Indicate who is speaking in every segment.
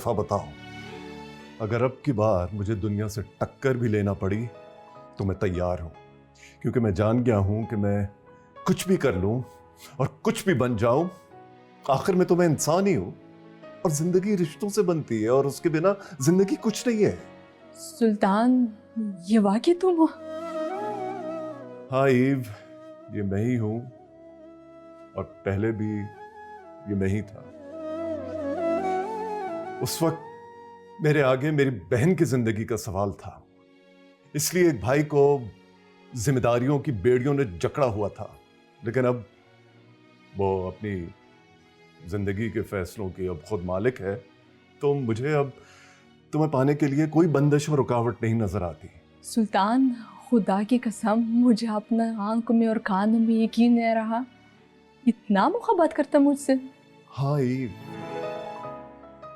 Speaker 1: दफा बताओ, अगर अब की बार मुझे दुनिया से टक्कर भी लेना पड़ी तो मैं तैयार हूं, क्योंकि मैं जान गया हूं कि मैं कुछ भी कर लूं और कुछ भी बन जाऊं, आखिर में तो मैं इंसान ही हूं। और जिंदगी रिश्तों से बनती है और उसके बिना जिंदगी कुछ नहीं है।
Speaker 2: सुल्तान, ये वाकई तुम हो?
Speaker 1: हाँ ईव, ये मैं ही हूं और पहले भी ये मैं ही था। उस वक्त मेरे आगे मेरी बहन की जिंदगी का सवाल था, इसलिए एक भाई को जिम्मेदारियों की बेड़ियों ने जकड़ा हुआ था। लेकिन अब वो अपनी जिंदगी के फैसलों की अब खुद मालिक है, तो मुझे अब तुम्हें पाने के लिए कोई बंदिश और रुकावट नहीं नजर आती।
Speaker 2: सुल्तान, खुदा की कसम, मुझे अपना आंखों में और कानों में यकीन नहीं रहा। इतना मुहब्बत करता मुझसे?
Speaker 1: हाँ ईव,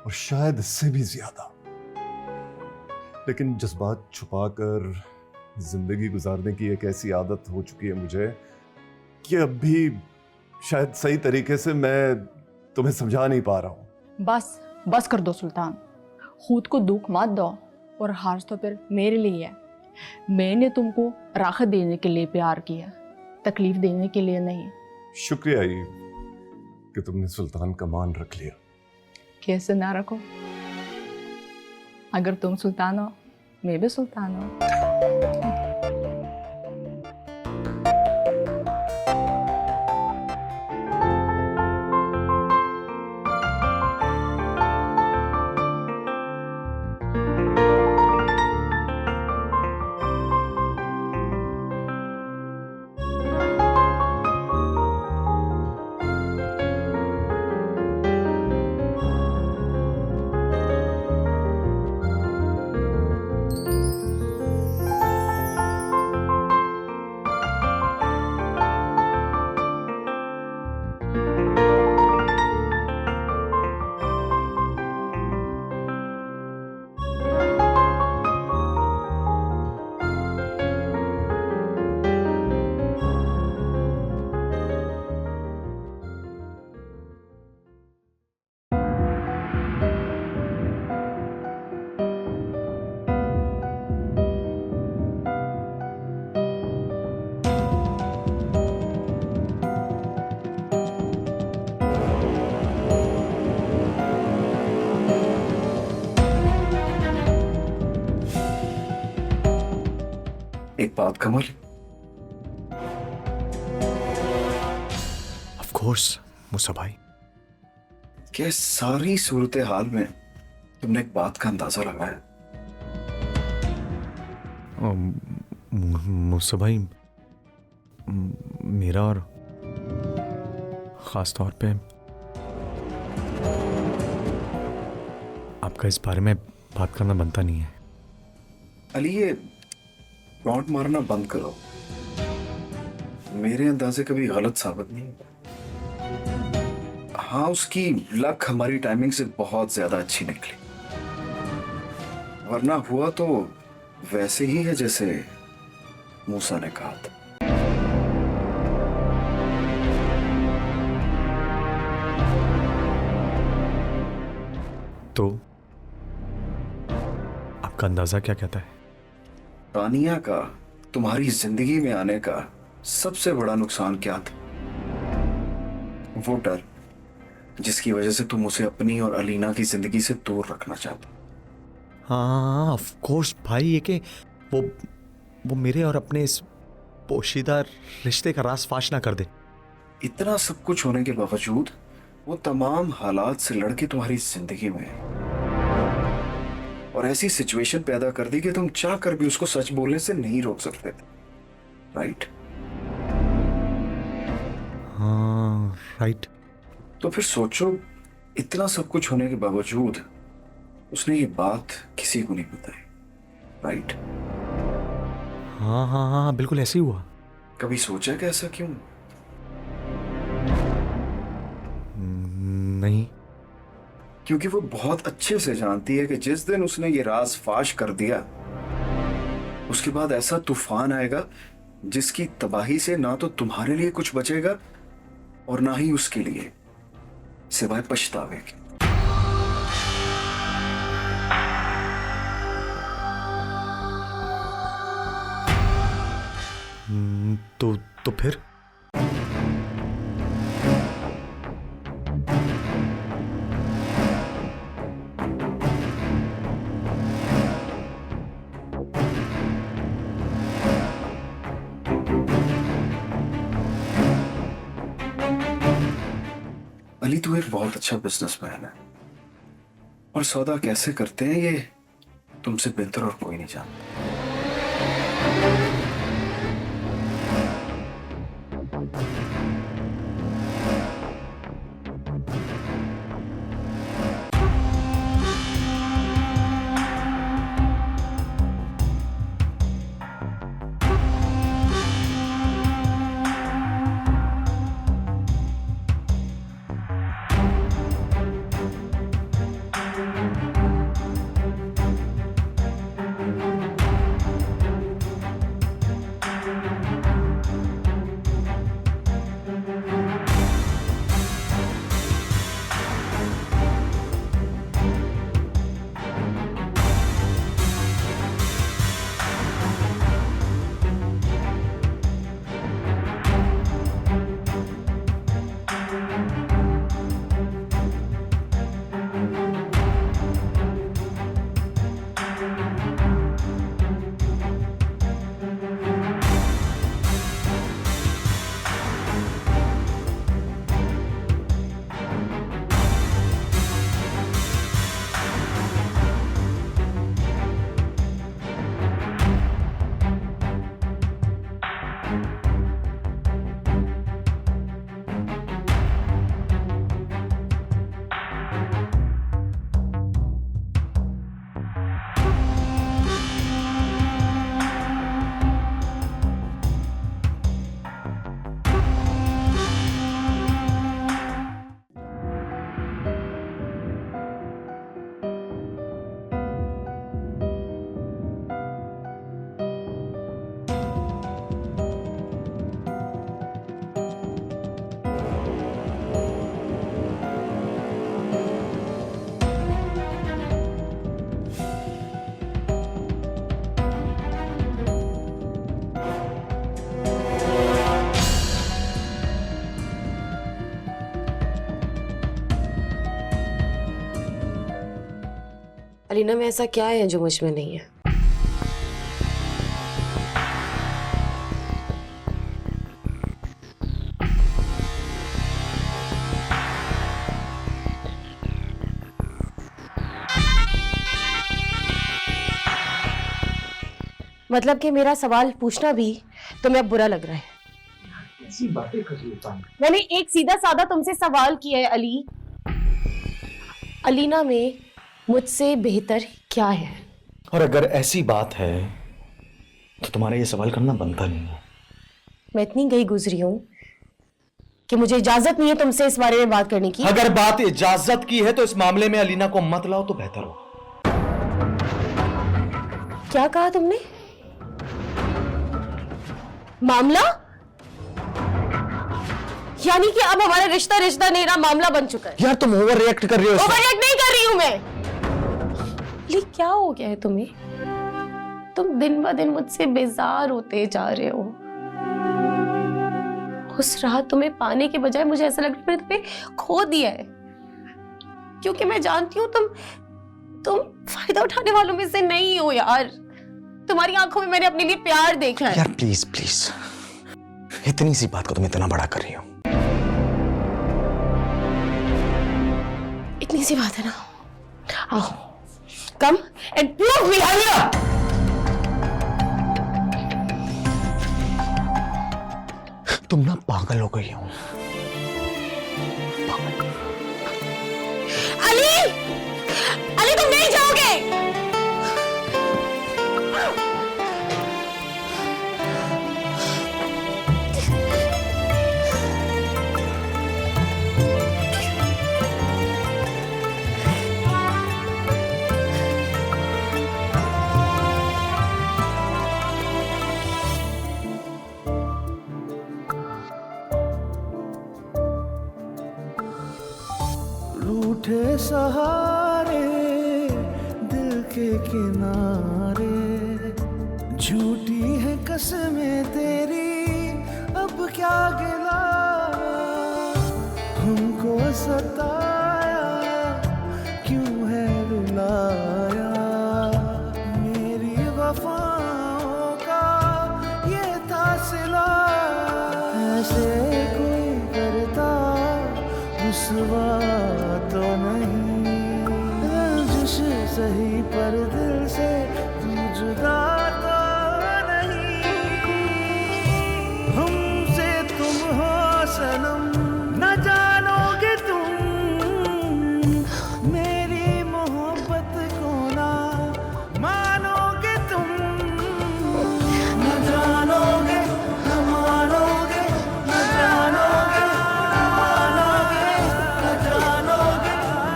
Speaker 1: और शायद इससे भी ज्यादा। लेकिन जज्बात छुपाकर जिंदगी गुजारने की एक ऐसी आदत हो चुकी है मुझे कि अब भी शायद सही तरीके से मैं तुम्हें समझा नहीं पा रहा हूं।
Speaker 2: बस बस कर दो सुल्तान, खुद को दुख मत दो, और हार तो फिर मेरे लिए है। मैंने तुमको राहत देने के लिए प्यार किया, तकलीफ देने के लिए नहीं।
Speaker 1: शुक्रिया ईव कि तुमने सुल्तान का मान रख लिया।
Speaker 2: कैसे ना रखो, अगर तुम सुल्तान हो मैं भी सुल्तान हूँ।
Speaker 3: एक बात कमल,
Speaker 4: ऑफ कोर्स मूसा भाई।
Speaker 3: क्या इस सारी सूरत हाल में तुमने एक बात का अंदाजा लगाया?
Speaker 4: मूसा भाई, मेरा और ख़ास तौर पे आपका इस बारे में बात करना बनता नहीं है।
Speaker 3: अली, ये टॉन्ट मारना बंद करो। मेरे अंदाजे कभी गलत साबित नहीं हुआ। हाँ, उसकी लक हमारी टाइमिंग से बहुत ज्यादा अच्छी निकली, वरना हुआ तो वैसे ही है जैसे मूसा ने कहा था।
Speaker 4: तो आपका अंदाजा क्या कहता है?
Speaker 3: तानिया का तुम्हारी जिंदगी में आने का सबसे बड़ा नुकसान क्या था? वो डर जिसकी वजह से तुम उसे अपनी और अलीना की जिंदगी से दूर रखना चाहते।
Speaker 4: हाँ ऑफ कोर्स भाई, ये कि वो मेरे और अपने इस पोशीदा रिश्ते का राज फाश ना कर दे।
Speaker 3: इतना सब कुछ होने के बावजूद वो तमाम हालात से लड़के तुम्हारी जिंदगी में है और ऐसी सिचुएशन पैदा कर दी कि तुम चाह कर भी उसको सच बोलने से नहीं रोक सकते थे, राइट?
Speaker 4: हाँ राइट।
Speaker 3: तो फिर सोचो, इतना सब कुछ होने के बावजूद उसने ये बात किसी को नहीं बताई, राइट?
Speaker 4: हाँ हाँ हाँ बिल्कुल ऐसे ही हुआ।
Speaker 3: कभी सोचा कि ऐसा क्यों?
Speaker 4: नहीं।
Speaker 3: क्योंकि वो बहुत अच्छे से जानती है कि जिस दिन उसने ये राज फाश कर दिया, उसके बाद ऐसा तूफान आएगा जिसकी तबाही से ना तो तुम्हारे लिए कुछ बचेगा और ना ही उसके लिए, सिवाय पछतावे के।
Speaker 4: तो फिर?
Speaker 3: अली, तू एक बहुत अच्छा बिजनेसमैन है और सौदा कैसे करते हैं ये तुमसे बेहतर और कोई नहीं जानता।
Speaker 5: अलीना में ऐसा क्या है जो मुझ में नहीं है? मतलब कि मेरा सवाल पूछना भी तुम्हें अब बुरा लग रहा है?
Speaker 6: ऐसी बातें कर रही हो?
Speaker 5: मैंने एक सीधा साधा तुमसे सवाल किया है अली। अलीना में मुझसे बेहतर क्या है?
Speaker 4: और अगर ऐसी बात है तो तुम्हारा ये सवाल करना बनता नहीं है।
Speaker 5: मैं इतनी गई गुजरी हूं कि मुझे इजाजत नहीं है तुमसे इस बारे में बात करने की।
Speaker 4: अगर बात इजाजत की है तो इस मामले में अलीना को मत लाओ तो बेहतर हो।
Speaker 5: क्या कहा तुमने? मामला? यानी कि अब हमारा रिश्ता रिश्ता नहीं रहा, मामला बन चुका है।
Speaker 4: यार तुम ओवर रिएक्ट कर रही हो।
Speaker 5: ओवर रिएक्ट नहीं कर रही हूं मैं। लेकिन क्या हो गया है तुम्हें? तुम दिन ब दिन मुझसे बेजार होते जा रहे हो। उस रात तुम्हें पाने के बजाय मुझे ऐसा लग रहा है मैंने तुम्हें खो दिया है, क्योंकि मैं जानती हूँ तुम फायदा उठाने वालों में से नहीं हो यार। तुम्हारी आंखों में मैंने अपने लिए प्यार देखा है।
Speaker 4: यार प्लीज प्लीज, इतनी सी बात को तुम इतना बड़ा कर रही हो।
Speaker 5: इतनी सी बात है ना, आओ कम एंड प्रूव मी।
Speaker 4: तुम ना पागल हो गई हो।
Speaker 5: अली, अली तुम नहीं जाओगे।
Speaker 6: रूठे सहारे दिल के किनारे, झूठी है कसमें तेरी क्या गिला हमको सताया, क्यों है रुलाया, मेरी वफाओं का ये था सिला, ऐसे कोई करता रुसवा तो नहीं, रंजिश सही पर दिल से तू जुदा तो नहीं, हमसे तुम हो सनम न जानोगे तुम, मेरी मोहब्बत को ना मानोगे तुम, न जानोगे न मानोगे, न जानोगे न मानोगे, न जानोगे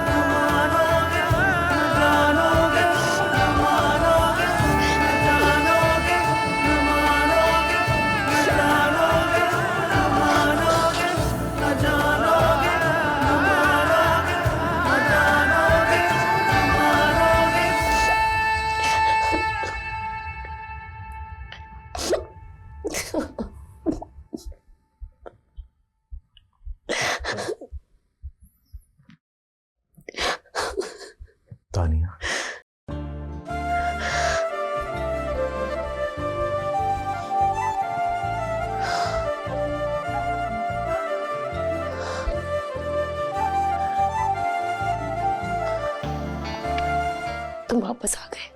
Speaker 6: न मानोगे, न जानोगे न मानोगे, न जानोगे न मानोगे, न जानोगे न मानोगे, न जानोगे न मानोगे, न जानोगे न मानोगे।
Speaker 4: तानिया,
Speaker 5: तुम वापस आ गए।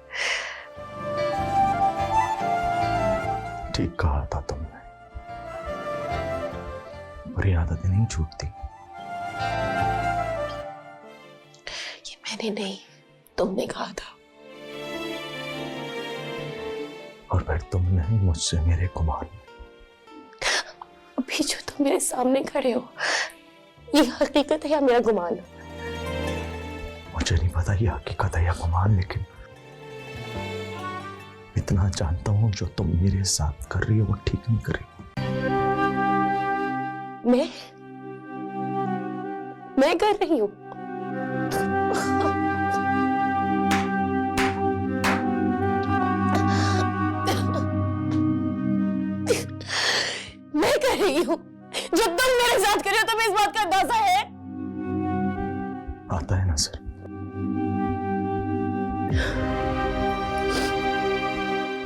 Speaker 4: ठीक कहा था तुमने, बुरी आदतें नहीं छूटती।
Speaker 5: ये मैंने नहीं, तुमने कहा था।
Speaker 4: और फिर तुमने मुझसे मेरे गुमान,
Speaker 5: अभी जो तुम मेरे सामने खड़े हो, ये हकीकत है या मेरा गुमान?
Speaker 4: मुझे नहीं पता ये हकीकत है या गुमान, लेकिन इतना जानता हूं जो तुम मेरे साथ कर रही हो वो ठीक नहीं कर रही।
Speaker 5: मैं कर रही हूं। मैं कर रही हूं जो तुम मेरे साथ कर रहे हो, तुम्हें इस बात का अंदाजा है?
Speaker 4: आता है ना सर,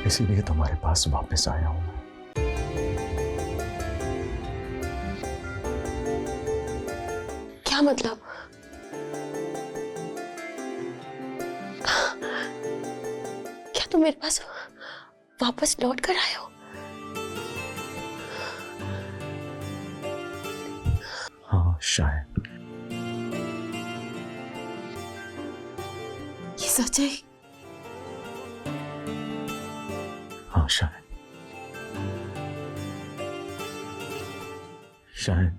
Speaker 4: इसीलिए तुम्हारे पास वापस आया हूं मैं।
Speaker 5: क्या मतलब? क्या तुम मेरे पास वापस लौट कर आए हो?
Speaker 4: हाँ शायद।
Speaker 5: ये सच है?
Speaker 4: हाँ शायद, शायद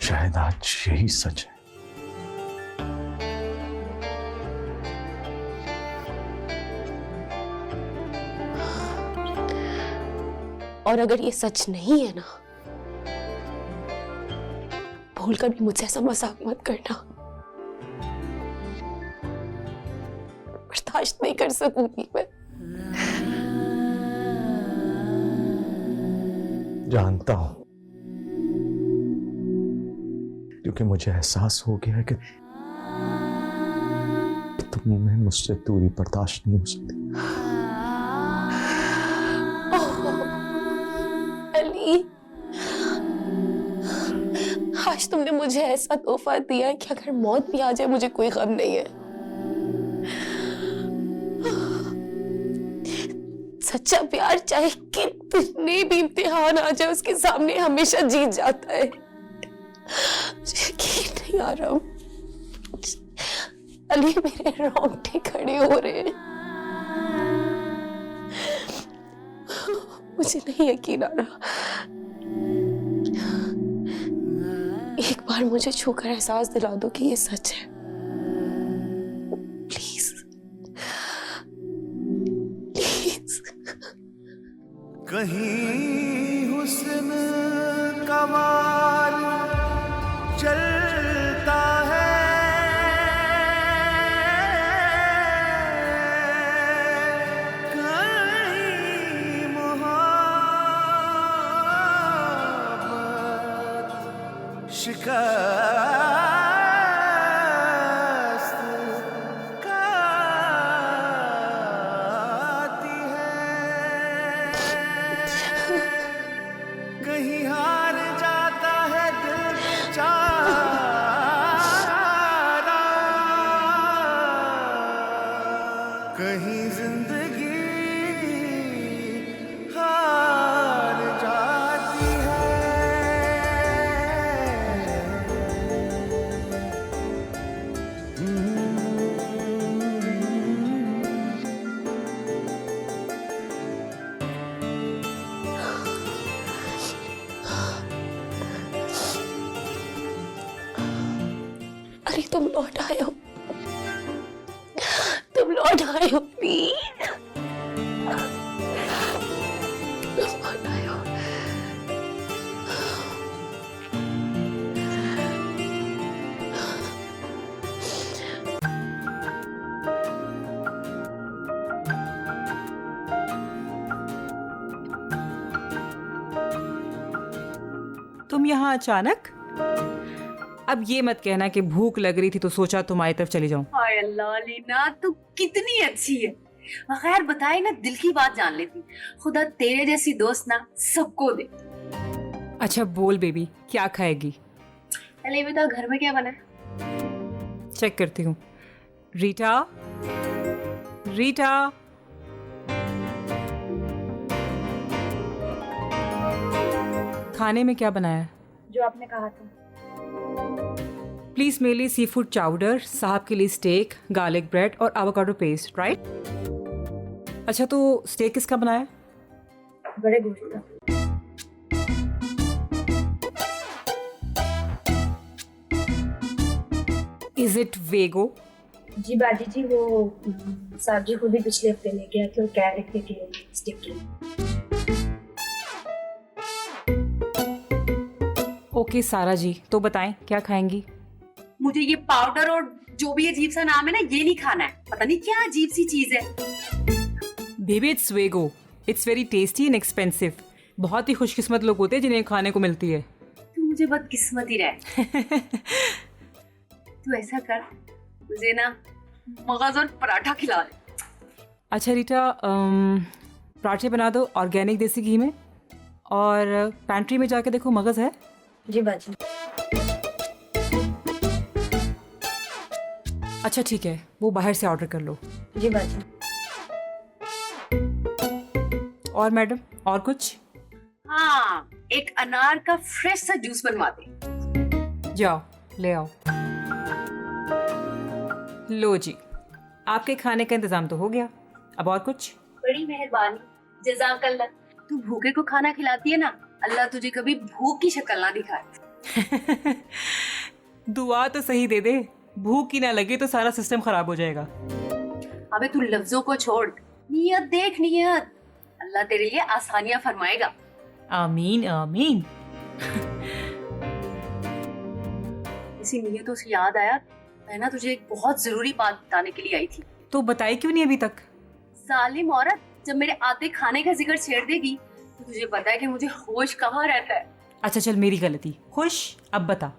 Speaker 4: शायद आज यही सच है।
Speaker 5: और अगर ये सच नहीं है ना, भूलकर भी मुझसे ऐसा मजाक मत करना। बर्दाश्त नहीं कर सकूंगी मैं।
Speaker 4: जानता हूं, क्योंकि मुझे एहसास हो गया है कि तुम्हें मुझसे दूरी बर्दाश्त नहीं हो सकती।
Speaker 5: अली, आज तुमने मुझे ऐसा तोहफा दिया है कि अगर मौत भी आ जाए मुझे कोई गम नहीं है। सच्चा प्यार चाहे कितने भी इम्तिहान आ जाए उसके सामने हमेशा जीत जाता है। मुझे यकीन नहीं आ रहा। अली, मेरे रोंगटे खड़े हो रहे हैं। मुझे नहीं यकीन आ रहा। एक बार मुझे छूकर एहसास दिला दो कि ये सच है, प्लीज प्लीज।
Speaker 6: कहीं हुस्न का वाल चलता है, कहीं मोहब्बत शिकस्त खाती है, कहीं हार जाता है दिल बेचारा, कहीं जिंदगी हार जाती है।
Speaker 5: अरे तुम लौट आए हो, तुम लौट आए हो प्लीज, तुम लौट आए हो।
Speaker 7: तुम यहाँ अचानक? अब ये मत कहना कि भूख लग रही थी तो सोचा तुम्हारी तरफ चली जाऊं।
Speaker 8: हाय अल्लाह, लीना तू कितनी अच्छी है, बगैर बताए ना दिल की बात जान लेती। खुदा तेरे जैसी दोस्त ना सबको दे।
Speaker 7: अच्छा बोल बेबी, क्या खाएगी?
Speaker 8: पहले ये बता घर में क्या बना है?
Speaker 7: चेक करती हूँ। रीटा, रीटा, खाने में क्या बनाया है?
Speaker 8: जो आपने कहा था।
Speaker 7: प्लीज मेरे लिए सी फूड चाउडर, साहब के लिए स्टेक, गार्लिक ब्रेड और एवोकाडो पेस्ट, राइट? अच्छा तो स्टेक किसका बनाया है?
Speaker 8: बड़े गोश्त का।
Speaker 7: Is it वेगो?
Speaker 8: जी बाजी जी, वो साहब जी खुद ही पिछले हफ्ते लेके आए थे और कह रहे थे कि स्टिक के।
Speaker 7: ओके सारा जी, तो बताएं क्या खाएंगी?
Speaker 8: मुझे ये पाउडर और जो भी अजीब सा नाम है ना, ये नहीं खाना है। पता नहीं क्या अजीब सी चीज है।
Speaker 7: Baby it's vego, it's very tasty and expensive. बहुत ही खुशकिस्मत लोग होते हैं जिन्हें खाने को मिलती है।
Speaker 8: तू मुझे बदकिस्मत ही रहे। तू ऐसा कर, मुझे ना मगज और पराठा खिला दे।
Speaker 7: अच्छा रीटा, पराठे बना दो ऑर्गेनिक देसी घी में, और पैंट्री में जाके देखो मगज है।
Speaker 8: जी बाजी।
Speaker 7: अच्छा ठीक है, वो बाहर से ऑर्डर कर लो।
Speaker 8: जी बाजी।
Speaker 7: और मैडम और कुछ?
Speaker 8: हाँ, एक अनार का फ्रेश सा जूस बनवा दे।
Speaker 7: जाओ ले आओ। लो जी, आपके खाने का इंतजाम तो हो गया, अब और कुछ?
Speaker 8: बड़ी मेहरबानी, जज़ाकल्लाह। तू भूखे को खाना खिलाती है ना, अल्लाह तुझे कभी भूख की शक्ल ना दिखाए।
Speaker 7: दुआ तो सही दे दे, भूख की ना लगे तो सारा सिस्टम खराब हो जाएगा।
Speaker 8: अबे तू लफ्जों को छोड़, नियत देख नियत। अल्लाह तेरे लिए आसानियां फरमाएगा।
Speaker 7: आमीन आमीन।
Speaker 8: इसी नियतों से याद आया, मैं ना तुझे एक बहुत जरूरी बात बताने के लिए आई थी।
Speaker 7: तो बताई क्यों नहीं अभी तक?
Speaker 8: जालिम औरत जब मेरे आते खाने का जिक्र छेड़ देगी तो तुझे पता है कि मुझे होश कहाँ रहता है।
Speaker 7: अच्छा चल मेरी गलती, खुश अब बता।